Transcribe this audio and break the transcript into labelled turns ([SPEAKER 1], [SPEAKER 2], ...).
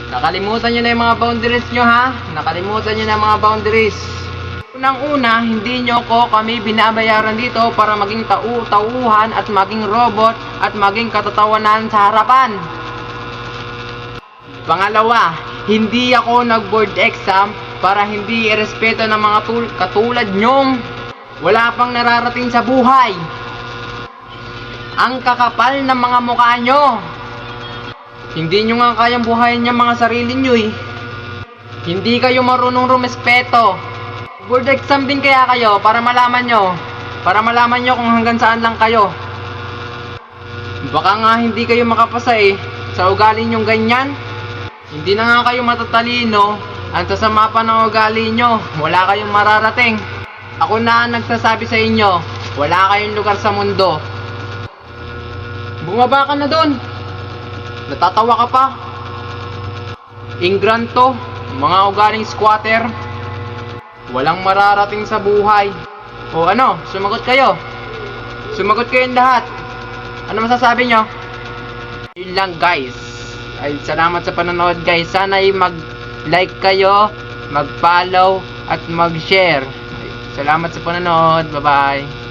[SPEAKER 1] Nakalimutan nyo na yung mga boundaries nyo, ha? Nakalimutan nyo na yung mga boundaries. Unang-una, hindi nyo kami binabayaran dito para maging tauhan at maging robot at maging katatawanan sa harapan. Pangalawa, hindi ako nag-board exam para hindi irespeto ng mga katulad nyong wala pang nararating sa buhay. Ang kakapal ng mga mukha nyo. Hindi nyo nga kayang buhayin yung mga sarili nyo eh. Hindi kayo marunong rumespeto. Board exam din kaya kayo para malaman nyo. Para malaman nyo kung hanggang saan lang kayo. Baka nga hindi kayo makapasa eh. Sa ugali nyong ganyan. Hindi na nga kayo matatalino. Ang sasama pa ng ugali nyo. Wala kayong mararating. Ako na ang nagsasabi sa inyo. Wala kayong lugar sa mundo. Bumaba ka na dun. Natatawa ka pa. Ingranto, mga ugaling squatter. Walang mararating sa buhay. O ano, sumagot kayo. Sumagot kayong lahat. Ano masasabi nyo? Yun lang guys. Ay, salamat sa panonood guys. Sana ay mag-like kayo, mag-follow, at mag-share. Salamat sa panonood. Bye-bye.